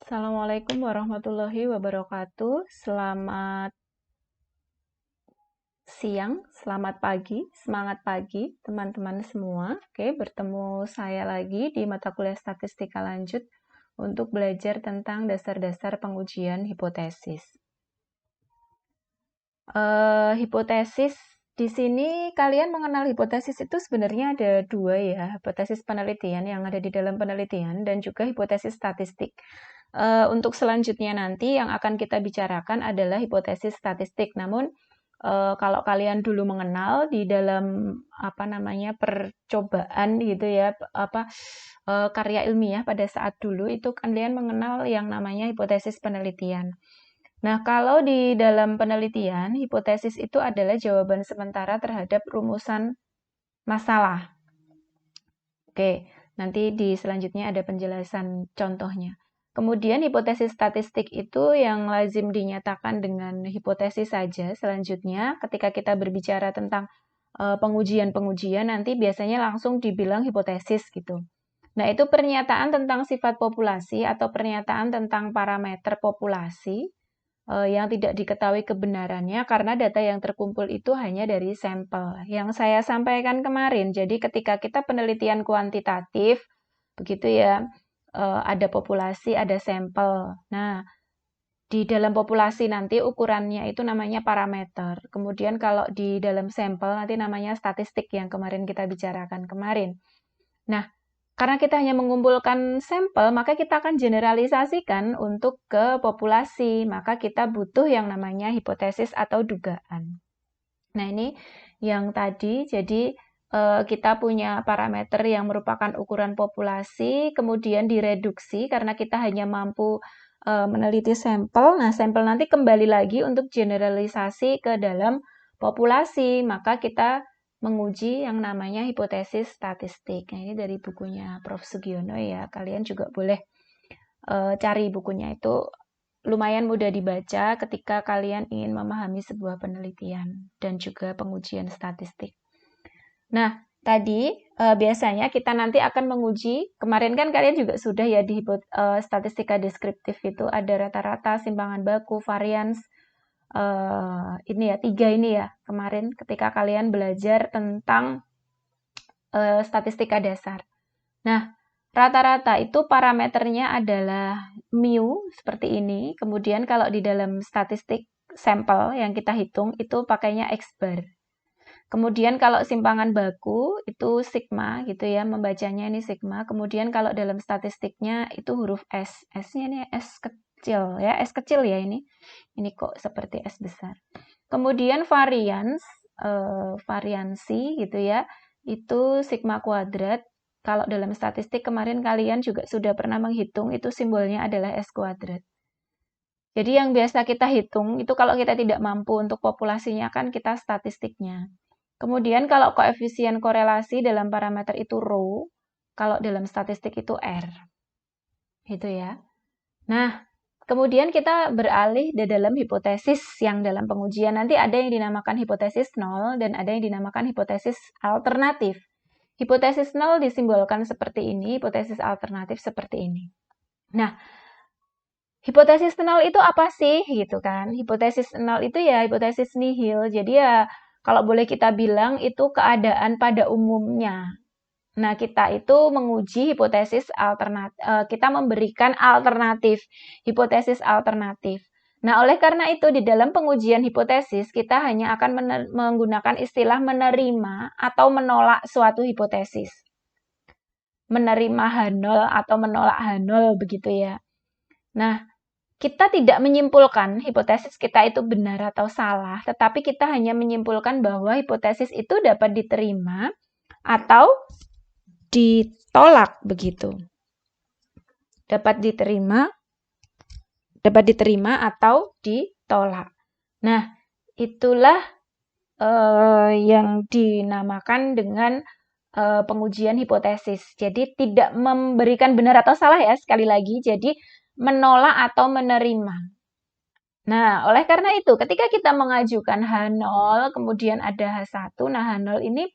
Assalamualaikum warahmatullahi wabarakatuh. Selamat siang, selamat pagi, semangat pagi teman-teman semua. Oke, bertemu saya lagi di mata kuliah statistika lanjut untuk belajar tentang dasar-dasar pengujian hipotesis. Hipotesis di sini kalian mengenal hipotesis itu sebenarnya ada dua ya, hipotesis penelitian yang ada di dalam penelitian dan juga hipotesis statistik. Untuk selanjutnya nanti yang akan kita bicarakan adalah hipotesis statistik. Namun kalau kalian dulu mengenal di dalam percobaan gitu ya, karya ilmiah pada saat dulu itu kalian mengenal yang namanya hipotesis penelitian. Nah, kalau di dalam penelitian, hipotesis itu adalah jawaban sementara terhadap rumusan masalah. Oke, nanti di selanjutnya ada penjelasan contohnya. Kemudian hipotesis statistik itu yang lazim dinyatakan dengan hipotesis saja. Selanjutnya, ketika kita berbicara tentang pengujian-pengujian, nanti biasanya langsung dibilang hipotesis gitu. Nah, itu pernyataan tentang sifat populasi atau pernyataan tentang parameter populasi yang tidak diketahui kebenarannya karena data yang terkumpul itu hanya dari sampel. Yang saya sampaikan kemarin, jadi ketika kita penelitian kuantitatif, begitu ya, ada populasi, ada sampel. Nah, di dalam populasi nanti ukurannya itu namanya parameter. Kemudian kalau di dalam sampel nanti namanya statistik yang kemarin kita bicarakan kemarin. Nah, karena kita hanya mengumpulkan sampel, maka kita akan generalisasikan untuk ke populasi. Maka kita butuh yang namanya hipotesis atau dugaan. Nah, ini yang tadi, jadi kita punya parameter yang merupakan ukuran populasi, kemudian direduksi karena kita hanya mampu meneliti sampel. Nah, sampel nanti kembali lagi untuk generalisasi ke dalam populasi. Maka kita menguji yang namanya hipotesis statistik. Nah, ini dari bukunya Prof. Sugiono ya. Kalian juga boleh cari bukunya, itu lumayan mudah dibaca ketika kalian ingin memahami sebuah penelitian dan juga pengujian statistik. Nah, tadi biasanya kita nanti akan menguji, kemarin kan kalian juga sudah ya di statistika deskriptif itu ada rata-rata, simpangan baku, varians, ini ya, 3 ini ya, kemarin ketika kalian belajar tentang statistika dasar. Nah, rata-rata itu parameternya adalah mu, seperti ini. Kemudian kalau di dalam statistik sampel yang kita hitung, itu pakainya X-bar. Kemudian kalau simpangan baku, itu sigma gitu ya, membacanya ini sigma. Kemudian kalau dalam statistiknya itu huruf S. S-nya ini S kecil ya, S kecil ya ini. Ini kok seperti S besar. Kemudian variansi gitu ya, itu sigma kuadrat. Kalau dalam statistik kemarin kalian juga sudah pernah menghitung, itu simbolnya adalah S kuadrat. Jadi yang biasa kita hitung, itu kalau kita tidak mampu untuk populasinya kan kita statistiknya. Kemudian kalau koefisien korelasi dalam parameter itu rho, kalau dalam statistik itu R. Gitu ya. Nah, kemudian kita beralih di dalam hipotesis yang dalam pengujian. Nanti ada yang dinamakan hipotesis nol dan ada yang dinamakan hipotesis alternatif. Hipotesis nol disimbolkan seperti ini, hipotesis alternatif seperti ini. Nah, hipotesis nol itu apa sih gitu kan? Hipotesis nol itu ya hipotesis nihil. Jadi ya kalau boleh kita bilang itu keadaan pada umumnya. Nah, kita itu menguji hipotesis alternatif, kita memberikan alternatif, hipotesis alternatif. Nah, oleh karena itu di dalam pengujian hipotesis kita hanya akan menggunakan istilah menerima atau menolak suatu hipotesis. Menerima H0 atau menolak H0 begitu ya. Nah, kita tidak menyimpulkan hipotesis kita itu benar atau salah, tetapi kita hanya menyimpulkan bahwa hipotesis itu dapat diterima atau ditolak begitu. Dapat diterima atau ditolak. Nah, itulah yang dinamakan dengan pengujian hipotesis. Jadi tidak memberikan benar atau salah ya, sekali lagi. Jadi menolak atau menerima. Nah, oleh karena itu, ketika kita mengajukan H0, kemudian ada H1, nah H0 ini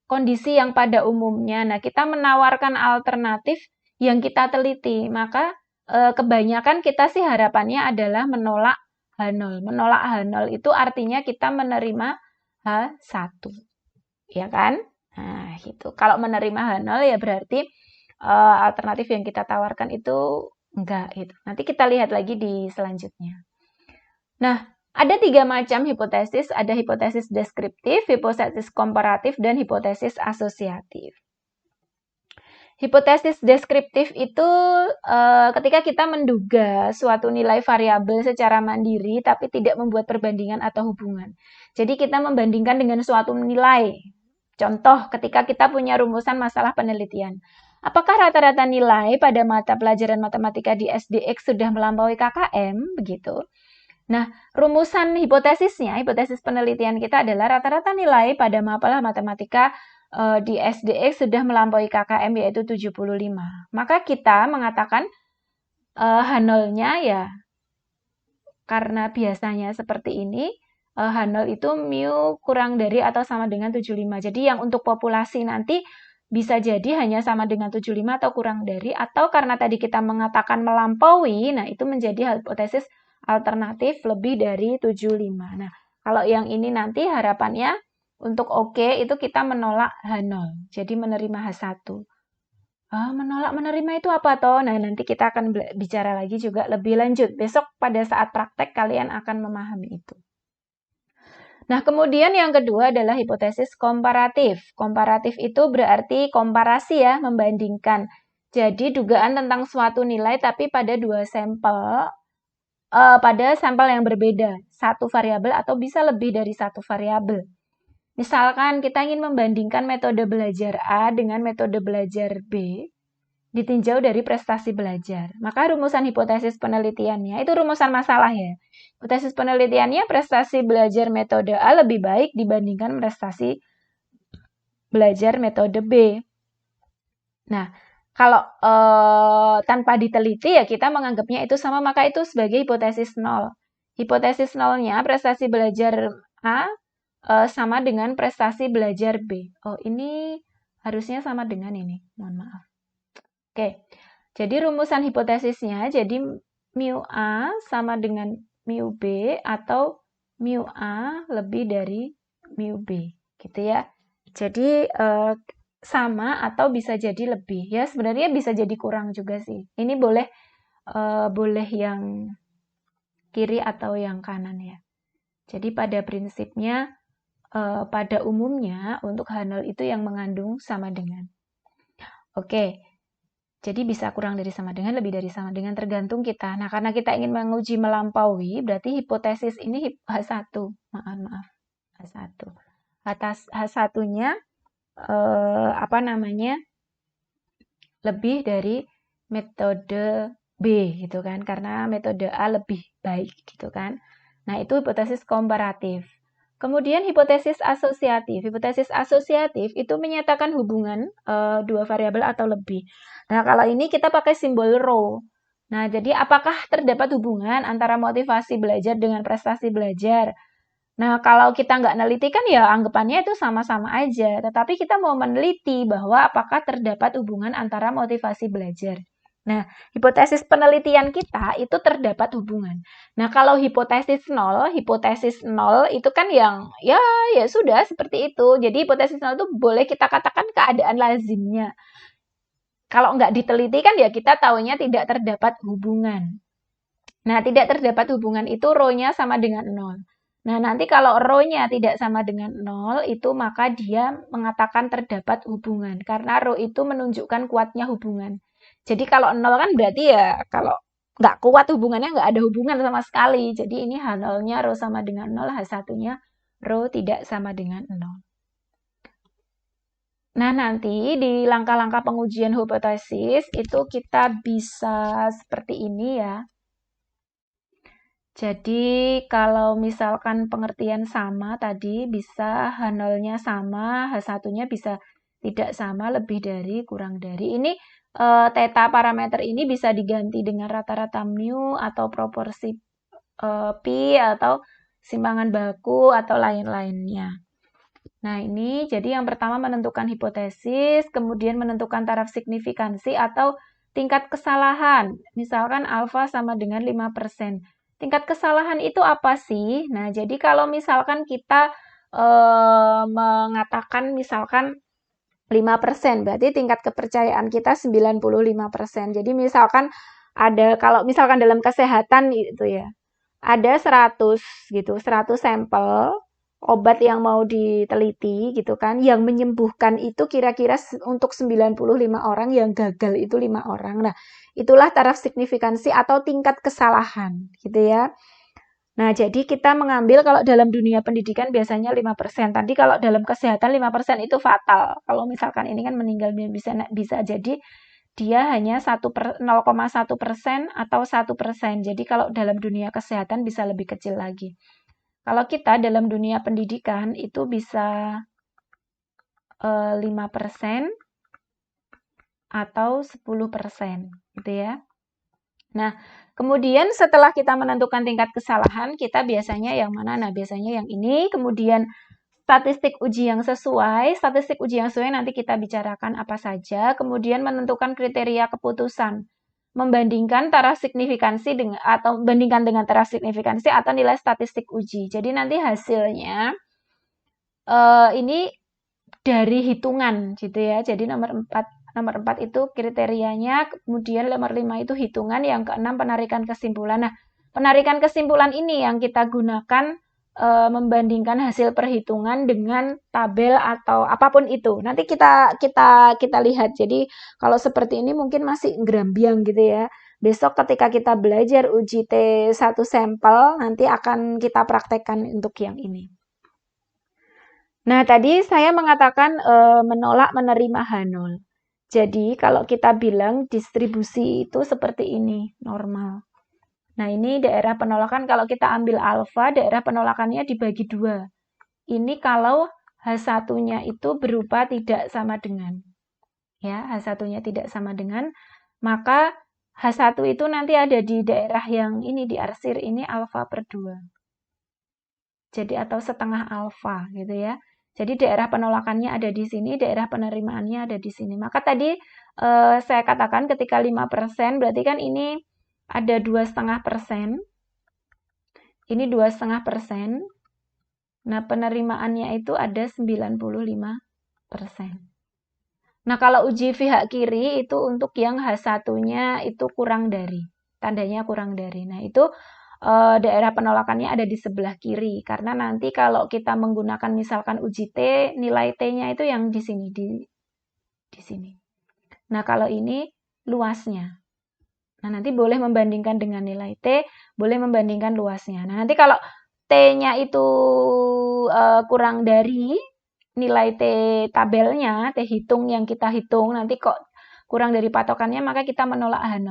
kondisi yang pada umumnya. Nah, kita menawarkan alternatif yang kita teliti. Maka kebanyakan kita sih harapannya adalah menolak H0. Menolak H0 itu artinya kita menerima H1. Ya kan? Nah, gitu. Kalau menerima H0 ya berarti alternatif yang kita tawarkan itu enggak gitu. Nanti kita lihat lagi di selanjutnya. Nah, ada 3 macam hipotesis. Ada hipotesis deskriptif, hipotesis komparatif, dan hipotesis asosiatif. Hipotesis deskriptif itu ketika kita menduga suatu nilai variabel secara mandiri tapi tidak membuat perbandingan atau hubungan. Jadi kita membandingkan dengan suatu nilai. Contoh, ketika kita punya rumusan masalah penelitian. Apakah rata-rata nilai pada mata pelajaran matematika di SDX sudah melampaui KKM? Begitu. Nah, rumusan hipotesisnya, hipotesis penelitian kita adalah rata-rata nilai pada mapel matematika di SDX sudah melampaui KKM yaitu 75. Maka kita mengatakan H0-nya ya karena biasanya seperti ini, H0 itu mu kurang dari atau sama dengan 75. Jadi yang untuk populasi nanti bisa jadi hanya sama dengan 75 atau kurang dari, atau karena tadi kita mengatakan melampaui, nah itu menjadi hipotesis alternatif lebih dari 75. Nah, kalau yang ini nanti harapannya untuk oke itu kita menolak H0, jadi menerima H1. Menolak menerima itu apa toh? Nah, nanti kita akan bicara lagi juga lebih lanjut. Besok pada saat praktek kalian akan memahami itu. Nah, kemudian yang kedua adalah hipotesis komparatif. Komparatif itu berarti komparasi ya, membandingkan. Jadi dugaan tentang suatu nilai tapi pada dua sampel, pada sampel yang berbeda, satu variabel atau bisa lebih dari satu variabel. Misalkan kita ingin membandingkan metode belajar A dengan metode belajar B, ditinjau dari prestasi belajar. Maka rumusan hipotesis penelitiannya, itu rumusan masalah ya. Hipotesis penelitiannya prestasi belajar metode A lebih baik dibandingkan prestasi belajar metode B. Nah, kalau tanpa diteliti ya kita menganggapnya itu sama, maka itu sebagai hipotesis nol. Hipotesis nolnya prestasi belajar A sama dengan prestasi belajar B. Oh, ini harusnya sama dengan ini. Mohon maaf. Oke, jadi rumusan hipotesisnya, jadi mu A sama dengan mu B atau mu A lebih dari mu B, gitu ya. Jadi sama atau bisa jadi lebih. Ya, sebenarnya bisa jadi kurang juga sih. Ini boleh yang kiri atau yang kanan ya. Jadi pada prinsipnya, pada umumnya untuk H0 itu yang mengandung sama dengan. Oke. Jadi bisa kurang dari sama dengan, lebih dari sama dengan, tergantung kita. Nah, karena kita ingin menguji melampaui, berarti hipotesis ini H1. Maaf. H1. H1-nya lebih dari metode B gitu kan, karena metode A lebih baik gitu kan. Nah, itu hipotesis komparatif. Kemudian hipotesis asosiatif. Hipotesis asosiatif itu menyatakan hubungan dua variabel atau lebih. Nah, kalau ini kita pakai simbol rho. Nah, jadi apakah terdapat hubungan antara motivasi belajar dengan prestasi belajar? Nah, kalau kita nggak neliti kan ya anggapannya itu sama-sama aja. Tetapi kita mau meneliti bahwa apakah terdapat hubungan antara motivasi belajar. Nah, hipotesis penelitian kita itu terdapat hubungan. Nah, kalau hipotesis nol itu kan yang ya sudah seperti itu. Jadi hipotesis nol itu boleh kita katakan keadaan lazimnya. Kalau nggak diteliti kan ya kita taunya tidak terdapat hubungan. Nah, tidak terdapat hubungan itu rho-nya sama dengan 0. Nah, nanti kalau rho-nya tidak sama dengan 0, itu maka dia mengatakan terdapat hubungan. Karena rho itu menunjukkan kuatnya hubungan. Jadi kalau 0 kan berarti ya kalau nggak kuat hubungannya, nggak ada hubungan sama sekali. Jadi ini H0-nya rho sama dengan 0, H1-nya rho tidak sama dengan 0. Nah, nanti di langkah-langkah pengujian hipotesis itu kita bisa seperti ini ya. Jadi kalau misalkan pengertian sama tadi bisa H0-nya sama, H1-nya bisa tidak sama, lebih dari, kurang dari. Ini theta parameter ini bisa diganti dengan rata-rata mu atau proporsi pi atau simpangan baku atau lain-lainnya. Nah, ini jadi yang pertama menentukan hipotesis, kemudian menentukan taraf signifikansi atau tingkat kesalahan, misalkan alfa sama dengan 5%. Tingkat kesalahan itu apa sih? Nah, jadi kalau misalkan kita mengatakan misalkan 5%, berarti tingkat kepercayaan kita 95%. Jadi misalkan kalau misalkan dalam kesehatan itu ya, ada 100 gitu, 100 sampel obat yang mau diteliti gitu kan, yang menyembuhkan itu kira-kira untuk 95 orang, yang gagal itu 5 orang. Nah, itulah taraf signifikansi atau tingkat kesalahan gitu ya. Nah, jadi kita mengambil kalau dalam dunia pendidikan biasanya 5%. Tadi kalau dalam kesehatan 5% itu fatal. Kalau misalkan ini kan meninggal bisa jadi dia hanya 0,1% atau 1%. Jadi kalau dalam dunia kesehatan bisa lebih kecil lagi. Kalau kita dalam dunia pendidikan itu bisa 5% atau 10% gitu ya. Nah, kemudian setelah kita menentukan tingkat kesalahan, kita biasanya yang mana? Nah, biasanya yang ini. Kemudian statistik uji yang sesuai. Statistik uji yang sesuai nanti kita bicarakan apa saja. Kemudian menentukan kriteria keputusan. Membandingkan taraf signifikansi bandingkan dengan taraf signifikansi atau nilai statistik uji. Jadi nanti hasilnya ini dari hitungan gitu ya. Jadi nomor 4 itu kriterianya, kemudian nomor 5 itu hitungan, yang keenam penarikan kesimpulan. Nah, penarikan kesimpulan ini yang kita gunakan membandingkan hasil perhitungan dengan tabel atau apapun itu. Nanti kita lihat. Jadi kalau seperti ini mungkin masih gerambiang gitu ya. Besok ketika kita belajar uji T1 sampel, nanti akan kita praktekkan untuk yang ini. Nah, tadi saya mengatakan menolak menerima H0. Jadi, kalau kita bilang distribusi itu seperti ini, normal. Nah, ini daerah penolakan kalau kita ambil alfa, daerah penolakannya dibagi 2. Ini kalau H1-nya itu berupa tidak sama dengan. Ya, H1-nya tidak sama dengan, maka H1 itu nanti ada di daerah yang ini, di arsir ini alfa per 2. Jadi, atau setengah alfa gitu ya. Jadi daerah penolakannya ada di sini, daerah penerimaannya ada di sini. Maka tadi saya katakan ketika 5% berarti kan ini ada 2,5%. Ini 2,5%. Nah, penerimaannya itu ada 95%. Nah, kalau uji pihak kiri itu untuk yang H1-nya itu kurang dari. Tandanya kurang dari. Nah, itu daerah penolakannya ada di sebelah kiri. Karena nanti kalau kita menggunakan misalkan uji T, nilai T-nya itu yang di sini, di sini. Nah, kalau ini luasnya. Nah, nanti boleh membandingkan dengan nilai T, boleh membandingkan luasnya. Nah, nanti kalau T-nya itu kurang dari nilai T tabelnya, T hitung yang kita hitung, nanti kok kurang dari patokannya, maka kita menolak H0.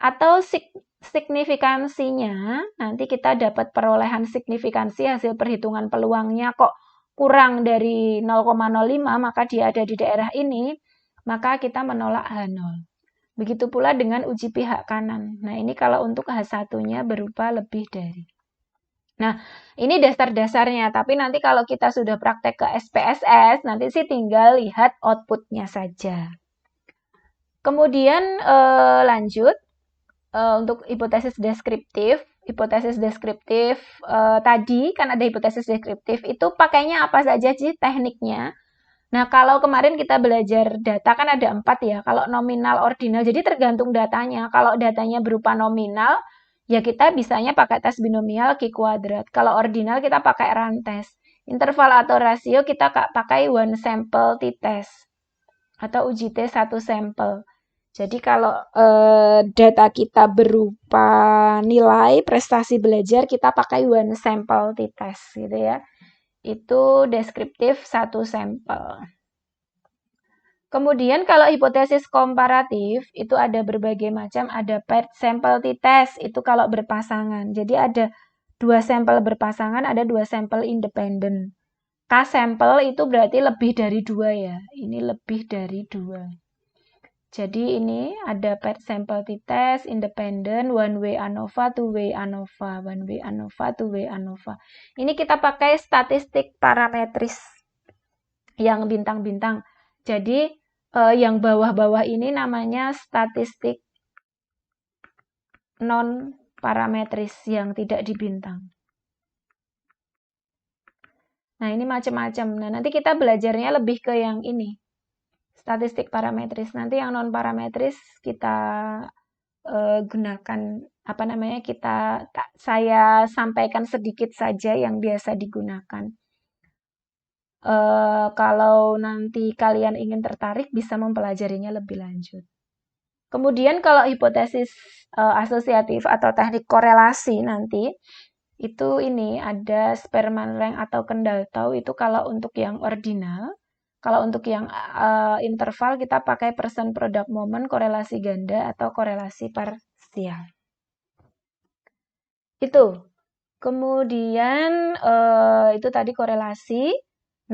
Atau signifikansinya, nanti kita dapat perolehan signifikansi hasil perhitungan peluangnya kok kurang dari 0,05, maka dia ada di daerah ini, maka kita menolak H0. Begitu pula dengan uji pihak kanan. Nah, ini kalau untuk H1-nya berupa lebih dari. Nah, ini dasar-dasarnya, tapi nanti kalau kita sudah praktek ke SPSS, nanti sih tinggal lihat output-nya saja. Kemudian lanjut. Untuk hipotesis deskriptif. Hipotesis deskriptif tadi kan ada hipotesis deskriptif, itu pakainya apa saja sih tekniknya? Nah, kalau kemarin kita belajar data kan ada 4 ya, kalau nominal, ordinal, jadi tergantung datanya. Kalau datanya berupa nominal, ya kita bisanya pakai tes binomial Q kuadrat. Kalau ordinal kita pakai rantes. Interval atau rasio kita pakai one sample t-test atau uji T 1 sampel. Jadi kalau data kita berupa nilai prestasi belajar, kita pakai one sample t-test gitu ya. Itu deskriptif 1 sampel. Kemudian kalau hipotesis komparatif itu ada berbagai macam, ada paired sample t-test itu kalau berpasangan. Jadi ada 2 sampel berpasangan, ada 2 sampel independen. K sampel itu berarti lebih dari 2 ya. Ini lebih dari 2. Jadi ini ada paired sample t-test, independen, one way ANOVA, two way ANOVA, one way ANOVA, two way ANOVA. Ini kita pakai statistik parametris yang bintang-bintang. Jadi Yang bawah-bawah ini namanya statistik non-parametris yang tidak dibintang. Nah, ini macam-macam. Nah, nanti kita belajarnya lebih ke yang ini. Statistik parametris. Nanti yang non-parametris kita gunakan, apa namanya, saya sampaikan sedikit saja yang biasa digunakan. Kalau nanti kalian ingin tertarik, bisa mempelajarinya lebih lanjut. Kemudian kalau hipotesis asosiatif atau teknik korelasi nanti, itu ini ada Spearman rank atau Kendall Tau itu kalau untuk yang ordinal. Kalau untuk yang interval kita pakai percent product moment, korelasi ganda atau korelasi parsial. Itu. Kemudian itu tadi korelasi.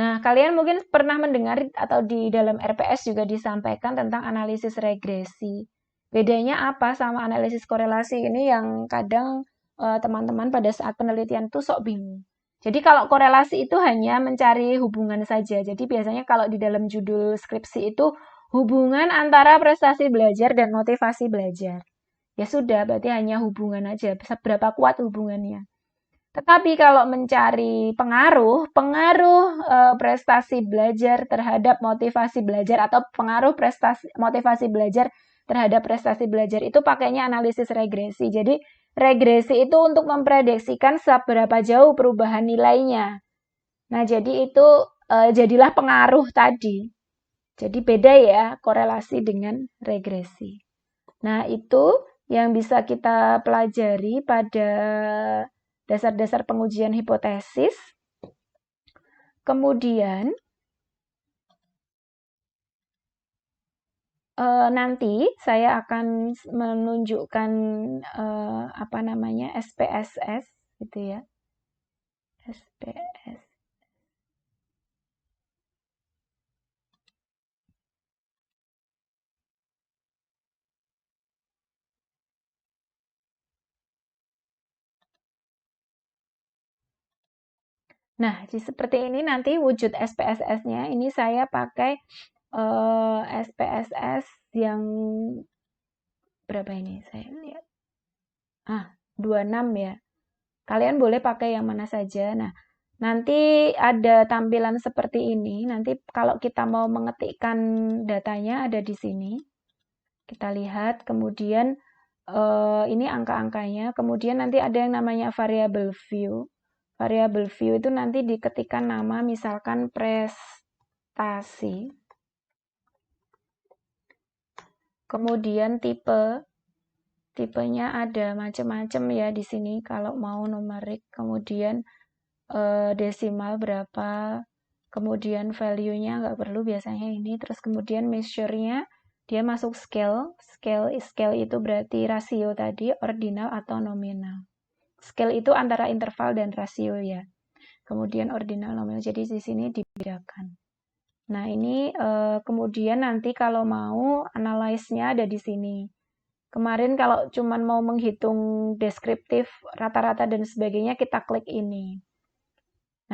Nah, kalian mungkin pernah mendengar atau di dalam RPS juga disampaikan tentang analisis regresi. Bedanya apa sama analisis korelasi? Ini yang kadang teman-teman pada saat penelitian tuh sok bingung. Jadi kalau korelasi itu hanya mencari hubungan saja. Jadi biasanya kalau di dalam judul skripsi itu hubungan antara prestasi belajar dan motivasi belajar. Ya sudah, berarti hanya hubungan aja, seberapa kuat hubungannya. Tetapi kalau mencari pengaruh prestasi belajar terhadap motivasi belajar atau pengaruh motivasi belajar terhadap prestasi belajar itu pakainya analisis regresi. Jadi regresi itu untuk memprediksikan seberapa jauh perubahan nilainya. Nah, jadi itu jadilah pengaruh tadi. Jadi beda ya korelasi dengan regresi. Nah, itu yang bisa kita pelajari pada dasar-dasar pengujian hipotesis. Kemudian nanti saya akan menunjukkan apa namanya SPSS gitu ya. SPS. Nah, seperti ini nanti wujud SPSS-nya. Ini saya pakai SPSS yang berapa ini? Saya lihat. 26 ya. Kalian boleh pakai yang mana saja. Nah, nanti ada tampilan seperti ini. Nanti kalau kita mau mengetikkan datanya ada di sini. Kita lihat, kemudian ini angka-angkanya. Kemudian nanti ada yang namanya variable view. Variable view itu nanti diketikkan nama, misalkan prestasi. Kemudian tipenya ada macam-macam ya di sini kalau mau numerik. Kemudian desimal berapa, kemudian value-nya nggak perlu biasanya ini, terus kemudian measure-nya dia masuk scale itu berarti rasio tadi, ordinal atau nominal. Scale itu antara interval dan rasio ya. Kemudian ordinal, nominal, jadi di sini dibedakan. Nah, ini kemudian nanti kalau mau analyze-nya ada di sini. Kemarin kalau cuman mau menghitung deskriptif, rata-rata dan sebagainya, kita klik ini.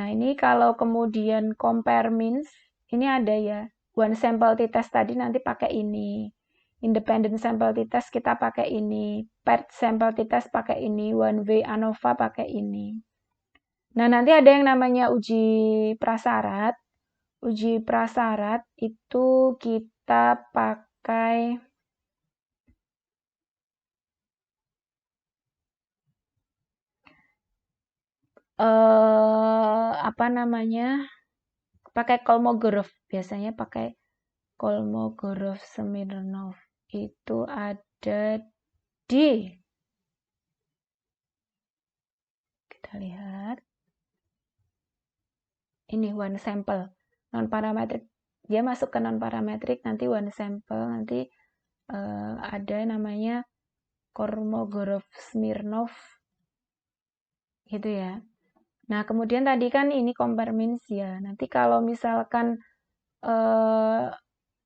Nah, ini kalau kemudian compare means, ini ada ya, one sample t-test tadi nanti pakai ini. Independent sample t-test kita pakai ini. Paired sample t-test pakai ini. One way ANOVA pakai ini. Nah, nanti ada yang namanya uji prasarat. Uji prasarat itu kita pakai apa namanya? Pakai Kolmogorov, biasanya pakai Kolmogorov Smirnov. Itu ada di, kita lihat, ini one sample non parametrik, dia masuk ke non parametrik, nanti one sample, nanti ada namanya Kolmogorov Smirnov gitu ya. Nah, kemudian tadi kan ini compare means ya. Nanti kalau misalkan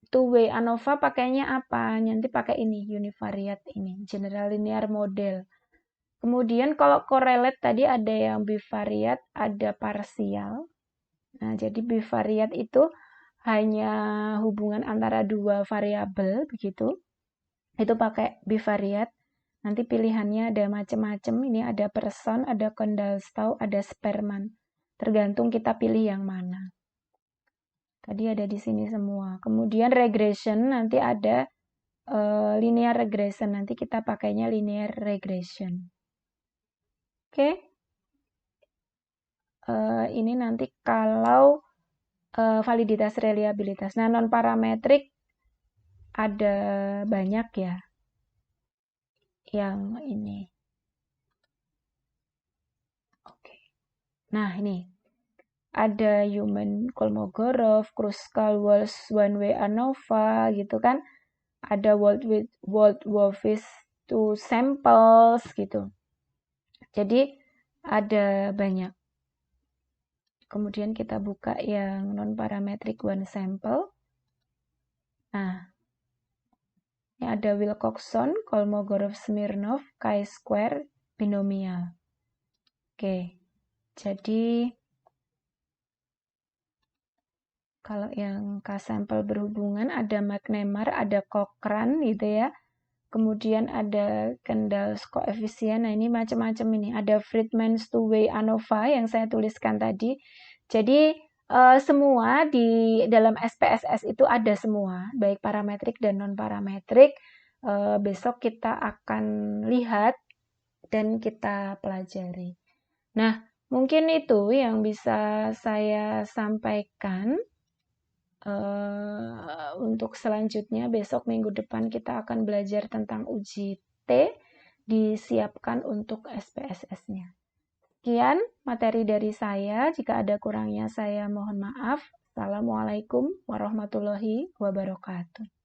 two-way ANOVA pakainya apa? Nanti pakai ini, univariate ini, general linear model. Kemudian kalau correlate tadi ada yang bivariate, ada parsial. Nah, jadi bivariate itu hanya hubungan antara dua variabel begitu, itu pakai bivariate. Nanti pilihannya ada macam-macam. Ini ada person, ada Kendall-Stau, ada Spearman. Tergantung kita pilih yang mana. Tadi ada di sini semua. Kemudian regression nanti ada linear regression. Nanti kita pakainya linear regression. Oke. Ini nanti kalau validitas reliabilitas. Nah, non-parametrik ada banyak ya. Yang ini. Oke. Nah, ini. Ada Human Kolmogorov, Kruskal-Walsh one-way ANOVA gitu kan. Ada Woltewolfis two samples gitu. Jadi ada banyak. Kemudian kita buka yang non-parametric one sample. Nah, ini ada Wilcoxon, Kolmogorov, Smirnov, chi-square, binomial. Oke, jadi kalau yang K-sampel berhubungan ada McNemar, ada Cochrane gitu ya. Kemudian ada Kendall's coefficient. Nah, ini macam-macam ini. Ada Friedman's two-way ANOVA yang saya tuliskan tadi. Jadi semua di dalam SPSS itu ada semua, baik parametrik dan non-parametrik. Besok kita akan lihat dan kita pelajari. Nah, mungkin itu yang bisa saya sampaikan. Untuk selanjutnya besok minggu depan kita akan belajar tentang uji T, disiapkan untuk SPSS-nya. Sekian materi dari saya, jika ada kurangnya saya mohon maaf. Assalamualaikum warahmatullahi wabarakatuh.